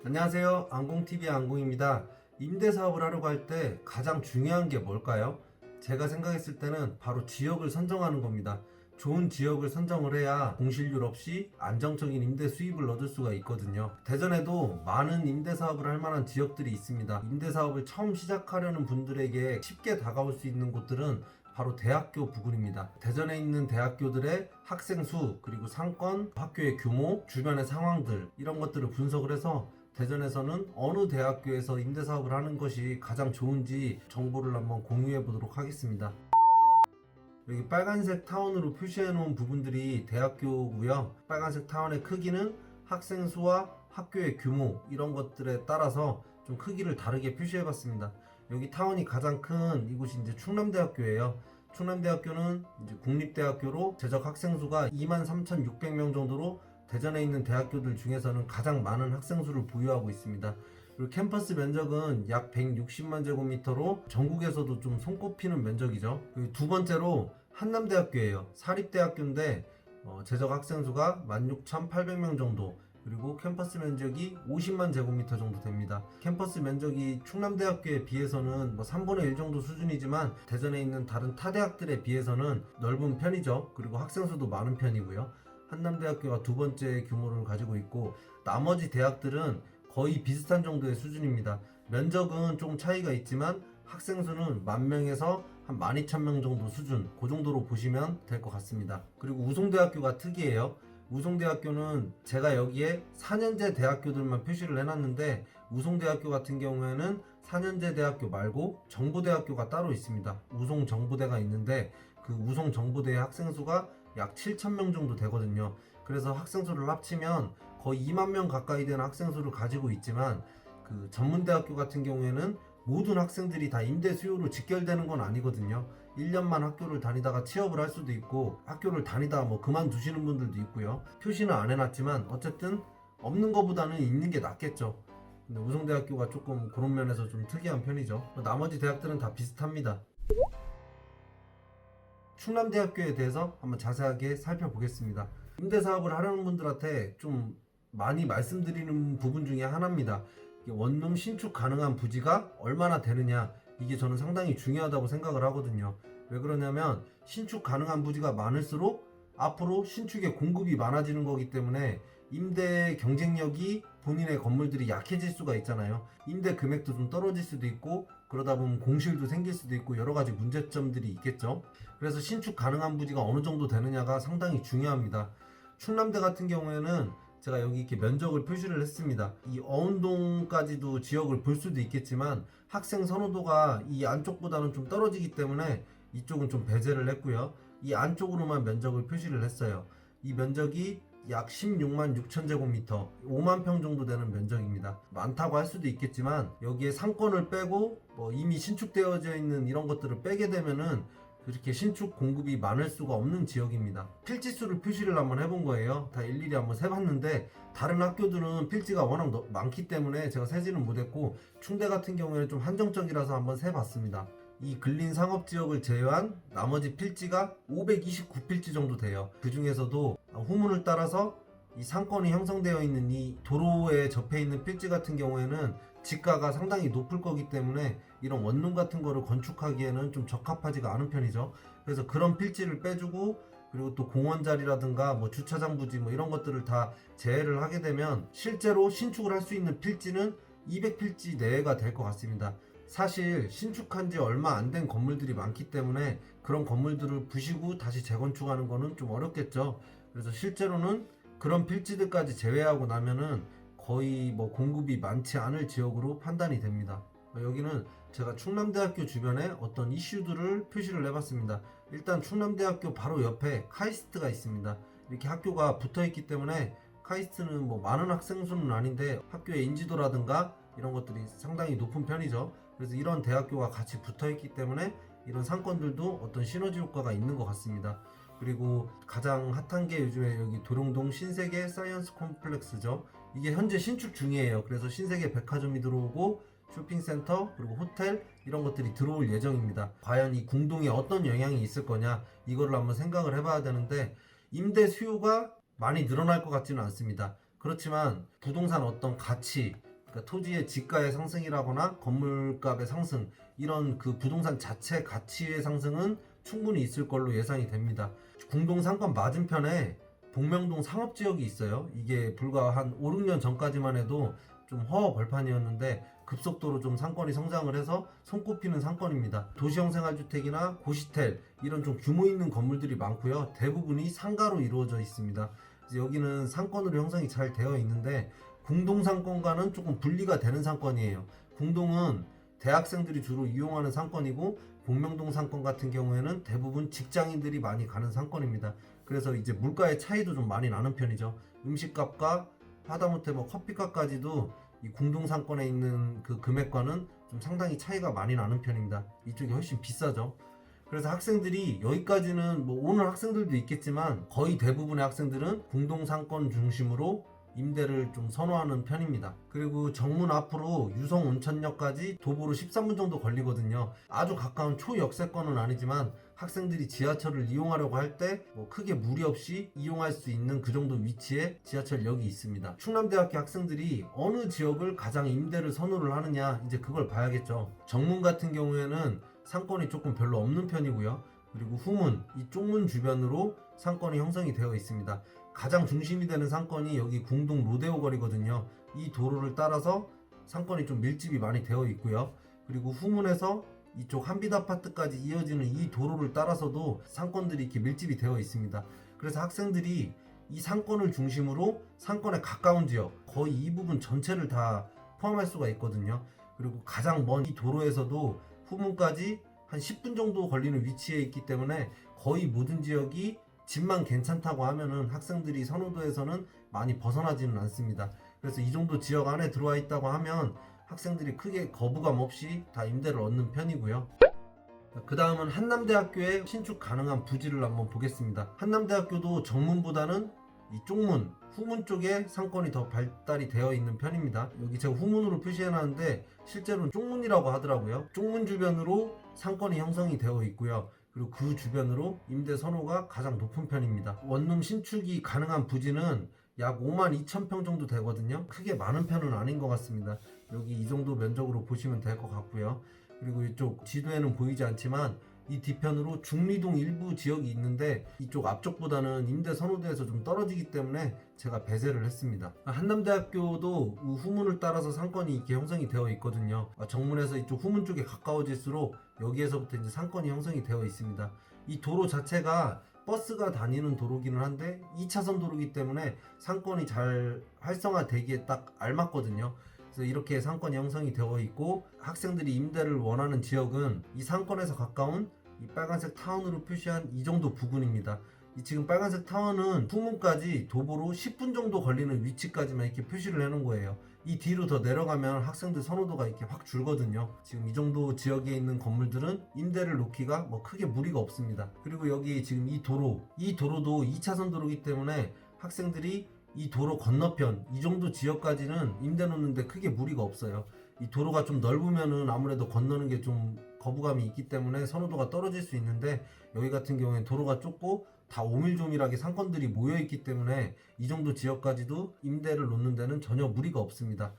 안녕하세요. 안공TV의 안공입니다. 임대사업을 하려고 할 때 가장 중요한 게 뭘까요? 제가 생각했을 때는 바로 지역을 선정하는 겁니다. 좋은 지역을 선정을 해야 공실률 없이 안정적인 임대 수입을 얻을 수가 있거든요. 대전에도 많은 임대사업을 할 만한 지역들이 있습니다. 임대사업을 처음 시작하려는 분들에게 쉽게 다가올 수 있는 곳들은 바로 대학교 부근입니다. 대전에 있는 대학교들의 학생 수, 그리고 상권, 학교의 규모, 주변의 상황들, 이런 것들을 분석을 해서 대전에서는 어느 대학교에서 임대사업을 하는 것이 가장 좋은지 정보를 한번 공유해 보도록 하겠습니다. 여기 빨간색 타원으로 표시해 놓은 부분들이 대학교고요. 빨간색 타원의 크기는 학생 수와 학교의 규모, 이런 것들에 따라서 좀 크기를 다르게 표시해 봤습니다. 여기 타원이 가장 큰 이곳이 이제 충남대학교예요. 충남대학교는 이제 국립대학교로 재적 학생 수가 23,600명 정도로 대전에 있는 대학교들 중에서는 가장 많은 학생 수를 보유하고 있습니다. 그리고 캠퍼스 면적은 약 160만 제곱미터로 전국에서도 좀 손꼽히는 면적이죠. 그리고 두 번째로 한남대학교예요. 사립대학교인데 재적 학생 수가 16,800명 정도, 그리고 캠퍼스 면적이 50만 제곱미터 정도 됩니다. 캠퍼스 면적이 충남대학교에 비해서는 3분의 1 정도 수준이지만 대전에 있는 다른 타 대학들에 비해서는 넓은 편이죠. 그리고 학생 수도 많은 편이고요. 한남대학교가 두 번째 규모를 가지고 있고, 나머지 대학들은 거의 비슷한 정도의 수준입니다. 면적은 조금 차이가 있지만 학생 수는 10,000명에서 한 12,000명 정도 수준, 그 정도로 보시면 될 것 같습니다. 그리고 우송대학교가 특이해요. 우송대학교는 제가 여기에 4년제 대학교들만 표시를 해놨는데, 우송대학교 같은 경우에는 4년제 대학교 말고 정보대학교가 따로 있습니다. 우송정보대가 있는데 그 우송정보대의 학생 수가 약 7,000명 정도 되거든요. 그래서 학생 수를 합치면 거의 2만 명 가까이 되는 학생 수를 가지고 있지만, 그 전문대학교 같은 경우에는 모든 학생들이 다 임대 수요로 직결되는 건 아니거든요. 1년만 학교를 다니다가 취업을 할 수도 있고, 학교를 다니다가 그만두시는 분들도 있고요. 표시는 안 해놨지만 어쨌든 없는 것보다는 있는 게 낫겠죠. 근데 우성대학교가 조금 그런 면에서 좀 특이한 편이죠. 나머지 대학들은 다 비슷합니다. 충남대학교에 대해서 한번 자세하게 살펴보겠습니다. 임대사업을 하려는 분들한테 좀 많이 말씀드리는 부분 중에 하나입니다. 원룸 신축 가능한 부지가 얼마나 되느냐, 이게 저는 상당히 중요하다고 생각을 하거든요. 왜 그러냐면 신축 가능한 부지가 많을수록 앞으로 신축의 공급이 많아지는 거기 때문에 임대 경쟁력이 본인의 건물들이 약해질 수가 있잖아요. 임대 금액도 좀 떨어질 수도 있고, 그러다 보면 공실도 생길 수도 있고 여러 가지 문제점들이 있겠죠. 그래서 신축 가능한 부지가 어느 정도 되느냐가 상당히 중요합니다. 충남대 같은 경우에는 제가 여기 이렇게 면적을 표시를 했습니다. 이 어운동까지도 지역을 볼 수도 있겠지만 학생 선호도가 이 안쪽보다는 좀 떨어지기 때문에 이쪽은 좀 배제를 했고요. 이 안쪽으로만 면적을 표시를 했어요. 이 면적이 약 16만 6천 제곱미터, 5만 평 정도 되는 면적입니다. 많다고 할 수도 있겠지만 여기에 상권을 빼고 이미 신축되어져 있는 이런 것들을 빼게 되면은 그렇게 신축 공급이 많을 수가 없는 지역입니다. 필지수를 표시를 한번 해본 거예요. 다 일일이 한번 세봤는데 다른 학교들은 필지가 워낙 많기 때문에 제가 세지는 못했고, 충대 같은 경우에는 좀 한정적이라서 한번 세봤습니다. 이 근린 상업지역을 제외한 나머지 필지가 529필지 정도 돼요. 그 중에서도 후문을 따라서 이 상권이 형성되어 있는 이 도로에 접해 있는 필지 같은 경우에는 지가가 상당히 높을 거기 때문에 이런 원룸 같은 거를 건축하기에는 좀 적합하지가 않은 편이죠. 그래서 그런 필지를 빼주고, 그리고 또 공원 자리라든가 주차장 부지 이런 것들을 다 제외를 하게 되면 실제로 신축을 할 수 있는 필지는 200필지 내외가 될 것 같습니다. 사실 신축한 지 얼마 안 된 건물들이 많기 때문에 그런 건물들을 부시고 다시 재건축하는 거는 좀 어렵겠죠. 그래서 실제로는 그런 필지들까지 제외하고 나면은 거의 공급이 많지 않을 지역으로 판단이 됩니다. 여기는 제가 충남대학교 주변에 어떤 이슈들을 표시를 해봤습니다. 일단 충남대학교 바로 옆에 카이스트가 있습니다. 이렇게 학교가 붙어있기 때문에 카이스트는 많은 학생 수는 아닌데 학교의 인지도라든가 이런 것들이 상당히 높은 편이죠. 그래서 이런 대학교가 같이 붙어있기 때문에 이런 상권들도 어떤 시너지 효과가 있는 것 같습니다. 그리고 가장 핫한 게 요즘에 여기 도룡동 신세계 사이언스 콤플렉스죠. 이게 현재 신축 중이에요. 그래서 신세계 백화점이 들어오고 쇼핑센터 그리고 호텔 이런 것들이 들어올 예정입니다. 과연 이 궁동에 어떤 영향이 있을 거냐, 이거를 한번 생각을 해봐야 되는데, 임대 수요가 많이 늘어날 것 같지는 않습니다. 그렇지만 부동산 어떤 가치, 그러니까 토지의 지가의 상승이라거나 건물값의 상승, 이런 그 부동산 자체 가치의 상승은 충분히 있을 걸로 예상이 됩니다. 궁동 상권 맞은편에 복명동 상업지역이 있어요. 이게 불과 한 5, 6년 전까지만 해도 좀 허허벌판이었는데 급속도로 좀 상권이 성장을 해서 손꼽히는 상권입니다. 도시형 생활주택이나 고시텔, 이런 좀 규모 있는 건물들이 많고요. 대부분이 상가로 이루어져 있습니다. 그래서 여기는 상권으로 형성이 잘 되어 있는데 궁동 상권과는 조금 분리가 되는 상권이에요. 궁동은 대학생들이 주로 이용하는 상권이고, 복명동 상권 같은 경우에는 대부분 직장인들이 많이 가는 상권입니다. 그래서 이제 물가의 차이도 좀 많이 나는 편이죠. 음식값과 하다못해 뭐 커피값까지도 이 궁동 상권에 있는 그 금액과는 좀 상당히 차이가 많이 나는 편입니다. 이쪽이 훨씬 비싸죠. 그래서 학생들이 여기까지는 뭐 오는 학생들도 있겠지만 거의 대부분의 학생들은 궁동 상권 중심으로 임대를 좀 선호하는 편입니다. 그리고 정문 앞으로 유성 온천역까지 도보로 13분 정도 걸리거든요. 아주 가까운 초역세권은 아니지만 학생들이 지하철을 이용하려고 할 때 뭐 크게 무리 없이 이용할 수 있는 그 정도 위치에 지하철역이 있습니다. 충남대학교 학생들이 어느 지역을 가장 임대를 선호를 하느냐, 이제 그걸 봐야겠죠. 정문 같은 경우에는 상권이 조금 별로 없는 편이고요. 그리고 후문, 이 쪽문 주변으로 상권이 형성이 되어 있습니다. 가장 중심이 되는 상권이 여기 궁동 로데오 거리거든요. 이 도로를 따라서 상권이 좀 밀집이 많이 되어 있고요. 그리고 후문에서 이쪽 한빛 아파트까지 이어지는 이 도로를 따라서도 상권들이 이렇게 밀집이 되어 있습니다. 그래서 학생들이 이 상권을 중심으로 상권에 가까운 지역, 거의 이 부분 전체를 다 포함할 수가 있거든요. 그리고 가장 먼 이 도로에서도 후문까지 한 10분 정도 걸리는 위치에 있기 때문에 거의 모든 지역이 집만 괜찮다고 하면은 학생들이 선호도에서는 많이 벗어나지는 않습니다. 그래서 이 정도 지역 안에 들어와 있다고 하면 학생들이 크게 거부감 없이 다 임대를 얻는 편이고요. 그 다음은 한남대학교의 신축 가능한 부지를 한번 보겠습니다. 한남대학교도 정문보다는 이 쪽문, 후문 쪽에 상권이 더 발달이 되어 있는 편입니다. 여기 제가 후문으로 표시해놨는데 실제로는 쪽문이라고 하더라고요. 쪽문 주변으로 상권이 형성이 되어 있고요. 그리고 그 주변으로 임대 선호가 가장 높은 편입니다. 원룸 신축이 가능한 부지는 약 52,000평 정도 되거든요. 크게 많은 편은 아닌 것 같습니다. 여기 이 정도 면적으로 보시면 될 것 같고요. 그리고 이쪽 지도에는 보이지 않지만 이 뒤편으로 중리동 일부 지역이 있는데 이쪽 앞쪽보다는 임대 선호도에서 좀 떨어지기 때문에 제가 배제를 했습니다. 한남대학교도 후문을 따라서 상권이 이렇게 형성이 되어 있거든요. 정문에서 이쪽 후문 쪽에 가까워질수록 여기에서부터 이제 상권이 형성이 되어 있습니다. 이 도로 자체가 버스가 다니는 도로기는 한데 2차선 도로기 때문에 상권이 잘 활성화되기에 딱 알맞거든요. 그래서 이렇게 상권이 형성이 되어 있고, 학생들이 임대를 원하는 지역은 이 상권에서 가까운 이 빨간색 타운으로 표시한 이 정도 부근입니다. 이 지금 빨간색 타운은 후문까지 도보로 10분 정도 걸리는 위치까지만 이렇게 표시를 해놓은 거예요. 이 뒤로 더 내려가면 학생들 선호도가 이렇게 확 줄거든요. 지금 이 정도 지역에 있는 건물들은 임대를 놓기가 뭐 크게 무리가 없습니다. 그리고 여기 지금 이 도로도 2차선 도로이기 때문에 학생들이 이 도로 건너편 이 정도 지역까지는 임대 놓는데 크게 무리가 없어요. 이 도로가 좀 넓으면은 아무래도 건너는 게 좀 거부감이 있기 때문에 선호도가 떨어질 수 있는데, 여기 같은 경우엔 도로가 좁고 다 오밀조밀하게 상권들이 모여 있기 때문에 이 정도 지역까지도 임대를 놓는 데는 전혀 무리가 없습니다.